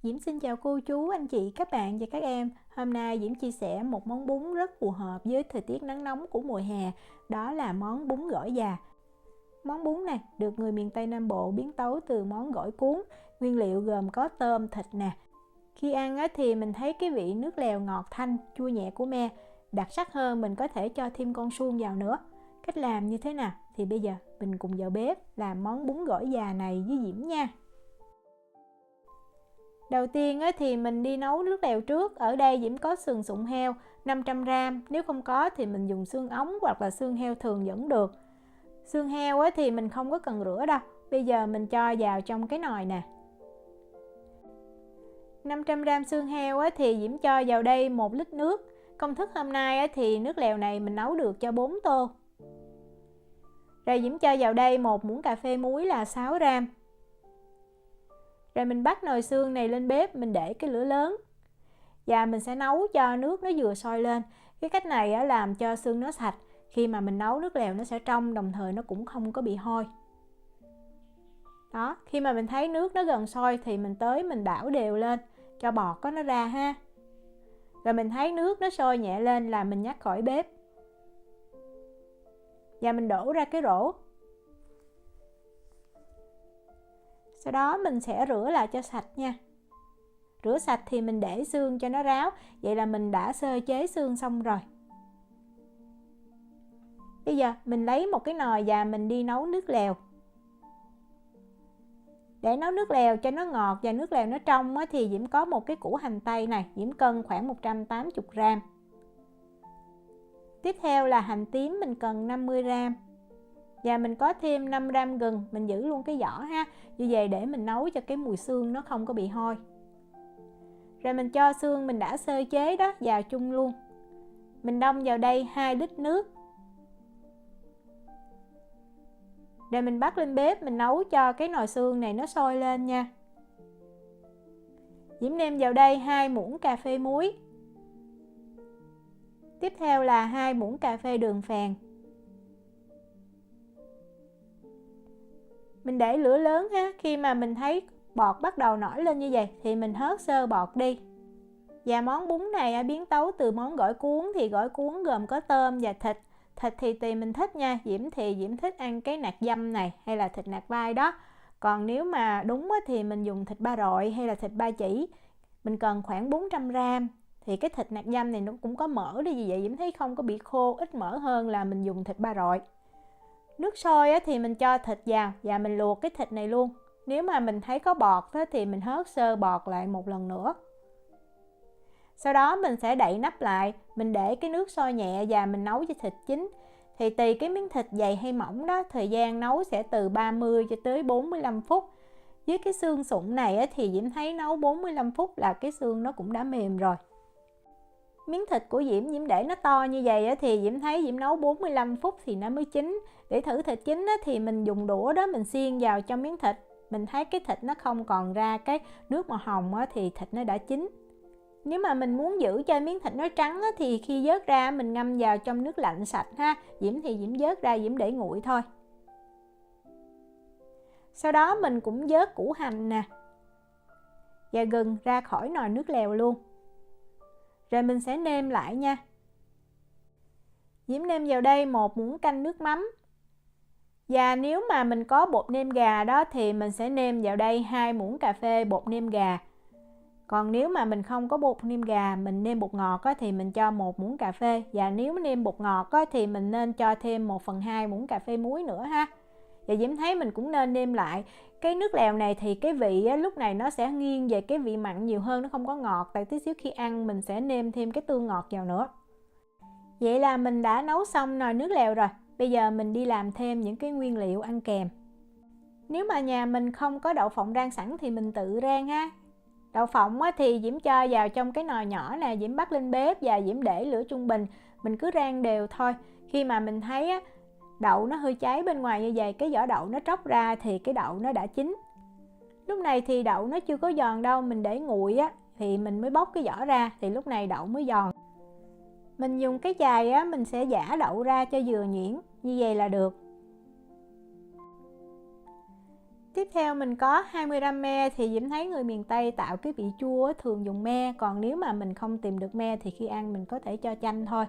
Diễm xin chào cô chú, anh chị, các bạn và các em. Hôm nay Diễm chia sẻ một món bún rất phù hợp với thời tiết nắng nóng của mùa hè. Đó là món bún gỏi già. Món bún này được người miền Tây Nam Bộ biến tấu từ món gỏi cuốn. Nguyên liệu gồm có tôm, thịt nè. Khi ăn thì mình thấy cái vị nước lèo ngọt thanh, chua nhẹ của me. Đặc sắc hơn mình có thể cho thêm con suông vào nữa. Cách làm như thế nào? Thì bây giờ mình cùng vào bếp làm món bún gỏi già này với Diễm nha. Đầu tiên thì mình đi nấu nước lèo trước. Ở đây Diễm có sườn sụn heo 500g. Nếu không có thì mình dùng xương ống hoặc là xương heo thường vẫn được. Xương heo thì mình không có cần rửa đâu. Bây giờ mình cho vào trong cái nồi nè. 500g xương heo thì Diễm cho vào đây 1 lít nước. Công thức hôm nay thì nước lèo này mình nấu được cho 4 tô. Rồi Diễm cho vào đây 1 muỗng cà phê muối là 6g. Rồi mình bắt nồi xương này lên bếp, mình để cái lửa lớn. Và mình sẽ nấu cho nước nó vừa sôi lên. Cái cách này làm cho xương nó sạch. Khi mà mình nấu nước lèo nó sẽ trong, đồng thời nó cũng không có bị hôi. Đó, khi mà mình thấy nước nó gần sôi thì mình tới mình đảo đều lên cho bọt nó ra ha. Rồi mình thấy nước nó sôi nhẹ lên là mình nhắc khỏi bếp. Và mình đổ ra cái rổ. Sau đó mình sẽ rửa lại cho sạch nha. Rửa sạch thì mình để xương cho nó ráo. Vậy là mình đã sơ chế xương xong rồi. Bây giờ mình lấy một cái nồi và mình đi nấu nước lèo. Để nấu nước lèo cho nó ngọt và nước lèo nó trong thì Diễm có một cái củ hành tây này. Diễm cân khoảng 180g. Tiếp theo là hành tím mình cần 50g. Và mình có thêm 5g gừng. Mình giữ luôn cái vỏ ha. Như vậy để mình nấu cho cái mùi xương nó không có bị hôi. Rồi mình cho xương mình đã sơ chế đó vào chung luôn. Mình đông vào đây 2 lít nước. Rồi mình bắt lên bếp mình nấu cho cái nồi xương này nó sôi lên nha. Diễm nêm vào đây 2 muỗng cà phê muối. Tiếp theo là 2 muỗng cà phê đường phèn. Mình để lửa lớn ha. Khi mà mình thấy bọt bắt đầu nổi lên như vậy thì mình hớt sơ bọt đi. Và món bún này biến tấu từ món gỏi cuốn. Thì gỏi cuốn gồm có tôm và thịt. Thịt thì tùy mình thích nha. Diễm thích ăn cái nạc dăm này hay là thịt nạc vai đó. Còn nếu mà đúng thì mình dùng thịt ba rọi hay là thịt ba chỉ. Mình cần khoảng 400g. Thì cái thịt nạc dăm này nó cũng có mỡ đi, vì vậy Diễm thấy không có bị khô, ít mỡ hơn là mình dùng thịt ba rọi. Nước sôi thì mình cho thịt vào và mình luộc cái thịt này luôn. Nếu mà mình thấy có bọt thì mình hớt sơ bọt lại một lần nữa. Sau đó mình sẽ đậy nắp lại, mình để cái nước sôi nhẹ và mình nấu cho thịt chín. Thì tùy cái miếng thịt dày hay mỏng đó, thời gian nấu sẽ từ 30 cho tới 45 phút. Với cái xương sụn này thì Diễm thấy nấu 45 phút là cái xương nó cũng đã mềm rồi. Miếng thịt của Diễm để nó to như vậy thì Diễm thấy Diễm nấu 45 phút thì nó mới chín. Để thử thịt chín thì mình dùng đũa đó mình xiên vào trong miếng thịt. Mình thấy cái thịt nó không còn ra cái nước màu hồng thì thịt nó đã chín. Nếu mà mình muốn giữ cho miếng thịt nó trắng thì khi vớt ra mình ngâm vào trong nước lạnh sạch ha. Diễm vớt ra Diễm để nguội thôi. Sau đó mình cũng vớt củ hành nè và gừng ra khỏi nồi nước lèo luôn. Rồi mình sẽ nêm lại nha. Diễm nêm vào đây 1 muỗng canh nước mắm. Và nếu mà mình có bột nêm gà đó thì mình sẽ nêm vào đây 2 muỗng cà phê bột nêm gà. Còn nếu mà mình không có bột nêm gà, mình nêm bột ngọt thì mình cho 1 muỗng cà phê. Và nếu nêm bột ngọt thì mình nên cho thêm 1/2 muỗng cà phê muối nữa ha. Và Diễm thấy mình cũng nên nêm lại. Cái nước lèo này thì cái vị lúc này nó sẽ nghiêng về cái vị mặn nhiều hơn, nó không có ngọt. Tại tí xíu khi ăn mình sẽ nêm thêm cái tương ngọt vào nữa. Vậy là mình đã nấu xong nồi nước lèo rồi. Bây giờ mình đi làm thêm những cái nguyên liệu ăn kèm. Nếu mà nhà mình không có đậu phộng rang sẵn thì mình tự rang ha. Đậu phộng thì Diễm cho vào trong cái nồi nhỏ nè, Diễm bắt lên bếp và Diễm để lửa trung bình. Mình cứ rang đều thôi. Khi mà mình thấy đậu nó hơi cháy bên ngoài như vậy, cái vỏ đậu nó tróc ra thì cái đậu nó đã chín. Lúc này thì đậu nó chưa có giòn đâu, mình để nguội thì mình mới bóc cái vỏ ra thì lúc này đậu mới giòn. Mình dùng cái chày mình sẽ giã đậu ra cho vừa nhuyễn, như vậy là được. Tiếp theo mình có 20g me, thì Diễm thấy người miền Tây tạo cái vị chua thường dùng me, còn nếu mà mình không tìm được me thì khi ăn mình có thể cho chanh thôi.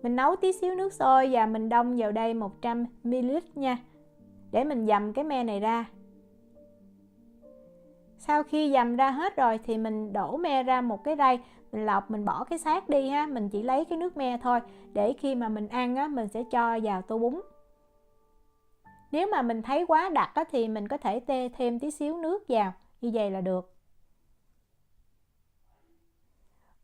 Mình nấu tí xíu nước sôi và mình đông vào đây 100ml nha, để mình dầm cái me này ra. Sau khi dầm ra hết rồi thì mình đổ me ra một cái rây, mình lọc, mình bỏ cái xác đi ha, mình chỉ lấy cái nước me thôi, để khi mà mình ăn á, mình sẽ cho vào tô bún. Nếu mà mình thấy quá đặc á, thì mình có thể thêm tí xíu nước vào, như vậy là được.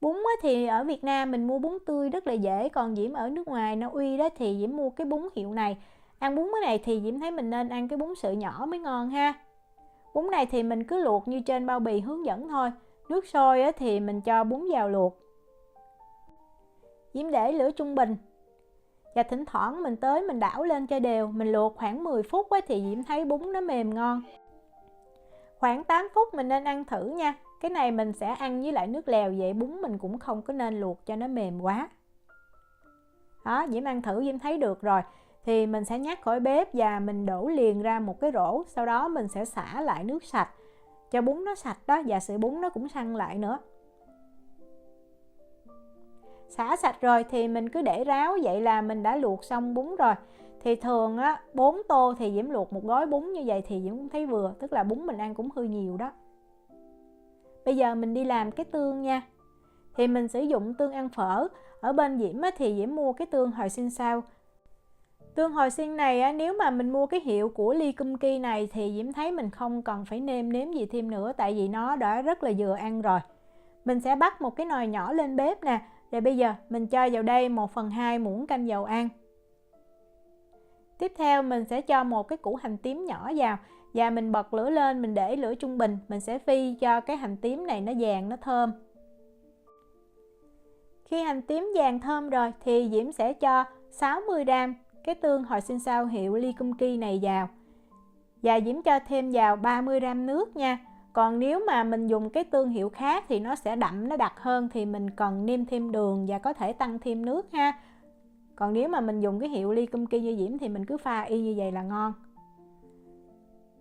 Bún á, thì ở Việt Nam mình mua bún tươi rất là dễ, còn Diễm ở nước ngoài Na Uy đó thì Diễm mua cái bún hiệu này. Ăn bún cái này thì Diễm thấy mình nên ăn cái bún sợi nhỏ mới ngon ha. Bún này thì mình cứ luộc như trên bao bì hướng dẫn thôi. Nước sôi á, thì mình cho bún vào luộc. Diễm để lửa trung bình. Và thỉnh thoảng mình tới mình đảo lên cho đều. Mình luộc khoảng 10 phút á, thì Diễm thấy bún nó mềm ngon. Khoảng 8 phút mình nên ăn thử nha. Cái này mình sẽ ăn với lại nước lèo, vậy bún mình cũng không có nên luộc cho nó mềm quá. Đó, Diễm ăn thử Diễm thấy được rồi. Thì mình sẽ nhắc khỏi bếp và mình đổ liền ra một cái rổ. Sau đó mình sẽ xả lại nước sạch cho bún nó sạch đó, và sợi bún nó cũng săn lại nữa. Xả sạch rồi thì mình cứ để ráo, vậy là mình đã luộc xong bún rồi. Thì thường á 4 tô thì Diễm luộc một gói bún như vậy thì Diễm cũng thấy vừa, tức là bún mình ăn cũng hơi nhiều đó. Bây giờ mình đi làm cái tương nha. Thì mình sử dụng tương ăn phở. Ở bên Diễm á, thì Diễm mua cái tương hồi sinh sao. Tương hồi sinh này á, nếu mà mình mua cái hiệu của Lee Kum Kee này thì Diễm thấy mình không cần phải nêm nếm gì thêm nữa, tại vì nó đã rất là vừa ăn rồi. Mình sẽ bắt một cái nồi nhỏ lên bếp nè. Rồi bây giờ mình cho vào đây 1/2 muỗng canh dầu ăn. Tiếp theo mình sẽ cho một cái củ hành tím nhỏ vào. Và mình bật lửa lên, mình để lửa trung bình. Mình sẽ phi cho cái hành tím này nó vàng, nó thơm. Khi hành tím vàng thơm rồi thì Diễm sẽ cho 60g cái tương hồi sinh sao hiệu Lee Kum Kee này vào. Và Diễm cho thêm vào 30g nước nha. Còn nếu mà mình dùng cái tương hiệu khác thì nó sẽ đậm, nó đặc hơn, thì mình cần nêm thêm đường và có thể tăng thêm nước ha. Còn nếu mà mình dùng cái hiệu Lee Kum Kee như Diễm thì mình cứ pha y như vậy là ngon.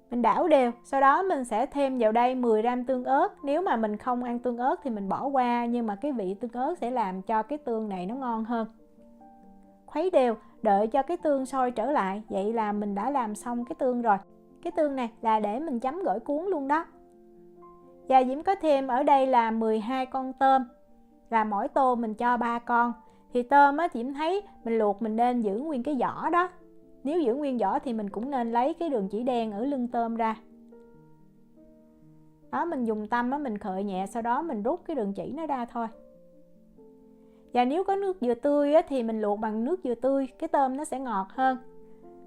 Mình đảo đều, sau đó mình sẽ thêm vào đây 10g tương ớt. Nếu mà mình không ăn tương ớt thì mình bỏ qua, nhưng mà cái vị tương ớt sẽ làm cho cái tương này nó ngon hơn. Khuấy đều, đợi cho cái tương sôi trở lại. Vậy là mình đã làm xong cái tương rồi. Cái tương này là để mình chấm gỏi cuốn luôn đó. Và Diễm có thêm ở đây là 12 con tôm. Là mỗi tô mình cho 3 con. Thì tôm á, Diễm thấy mình luộc mình nên giữ nguyên cái vỏ đó. Nếu giữ nguyên vỏ thì mình cũng nên lấy cái đường chỉ đen ở lưng tôm ra. Đó, mình dùng tăm á, mình khợi nhẹ, sau đó mình rút cái đường chỉ nó ra thôi. Và nếu có nước dừa tươi á, thì mình luộc bằng nước dừa tươi, cái tôm nó sẽ ngọt hơn.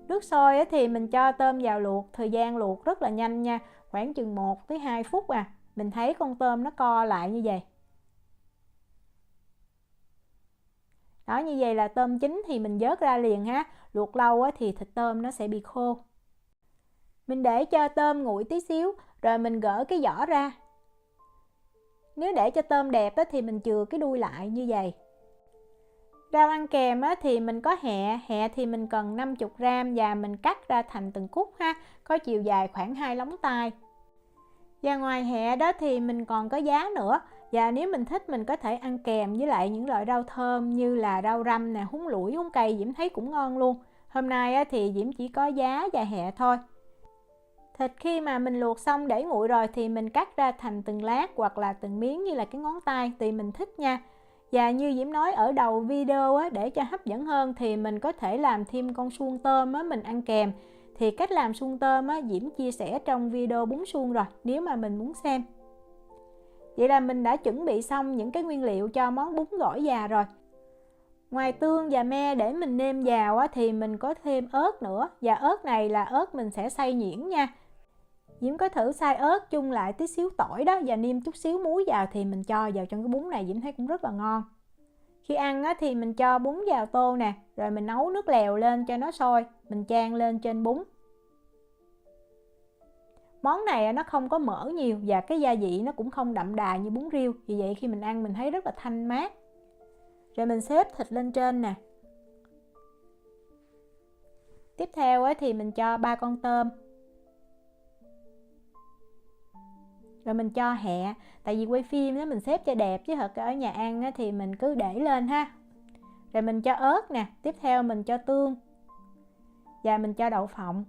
Nước sôi á, thì mình cho tôm vào luộc, thời gian luộc rất là nhanh nha, khoảng chừng 1 tới 2 phút à. Mình thấy con tôm nó co lại như vậy. Đó, như vậy là tôm chín thì mình vớt ra liền ha. Luộc lâu á, thì thịt tôm nó sẽ bị khô. Mình để cho tôm nguội tí xíu, rồi mình gỡ cái vỏ ra. Nếu để cho tôm đẹp á, thì mình chừa cái đuôi lại như vậy. Rau ăn kèm á, thì mình có hẹ thì mình cần 50g và mình cắt ra thành từng khúc ha, có chiều dài khoảng 2 lóng tay. Và ngoài hẹ đó thì mình còn có giá nữa, và nếu mình thích mình có thể ăn kèm với lại những loại rau thơm như là rau răm nè, húng lủi, húng cây, Diễm thấy cũng ngon luôn. Hôm nay á, thì Diễm chỉ có giá và hẹ thôi. Thịt khi mà mình luộc xong để nguội rồi thì mình cắt ra thành từng lát hoặc là từng miếng như là cái ngón tay, tùy mình thích nha. Và như Diễm nói ở đầu video á, để cho hấp dẫn hơn thì mình có thể làm thêm con suông tôm á, mình ăn kèm. Thì cách làm suông tôm á, Diễm chia sẻ trong video bún suông rồi, nếu mà mình muốn xem. Vậy là mình đã chuẩn bị xong những cái nguyên liệu cho món bún gỏi già rồi. Ngoài tương và me để mình nêm vào á, thì mình có thêm ớt nữa. Và ớt này là ớt mình sẽ xay nhuyễn nha. Diễm có thử xay ớt chung lại tí xíu tỏi đó, và nêm chút xíu muối vào thì mình cho vào trong cái bún này, Diễm thấy cũng rất là ngon. Khi ăn á, thì mình cho bún vào tô nè, rồi mình nấu nước lèo lên cho nó sôi, mình chan lên trên bún. Món này nó không có mỡ nhiều và cái gia vị nó cũng không đậm đà như bún riêu, vì vậy khi mình ăn mình thấy rất là thanh mát. Rồi mình xếp thịt lên trên nè. Tiếp theo thì mình cho 3 con tôm. Rồi mình cho hẹ, tại vì quay phim đó mình xếp cho đẹp, chứ thật ở nhà ăn á, thì mình cứ để lên ha. Rồi mình cho ớt nè, tiếp theo mình cho tương và mình cho đậu phộng.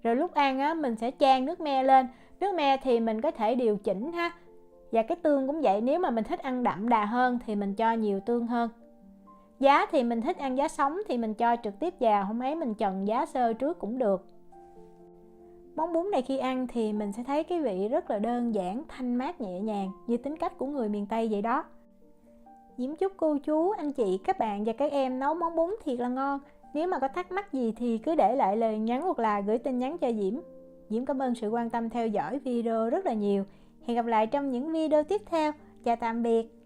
Rồi lúc ăn á, mình sẽ chan nước me lên. Nước me thì mình có thể điều chỉnh ha. Và cái tương cũng vậy, nếu mà mình thích ăn đậm đà hơn thì mình cho nhiều tương hơn. Giá thì mình thích ăn giá sống thì mình cho trực tiếp vào, không ấy mình trần giá sơ trước cũng được. Món bún này khi ăn thì mình sẽ thấy cái vị rất là đơn giản, thanh mát nhẹ nhàng, như tính cách của người miền Tây vậy đó. Diễm chúc cô chú, anh chị, các bạn và các em nấu món bún thiệt là ngon. Nếu mà có thắc mắc gì thì cứ để lại lời nhắn hoặc là gửi tin nhắn cho Diễm. Diễm cảm ơn sự quan tâm theo dõi video rất là nhiều. Hẹn gặp lại trong những video tiếp theo. Chào tạm biệt.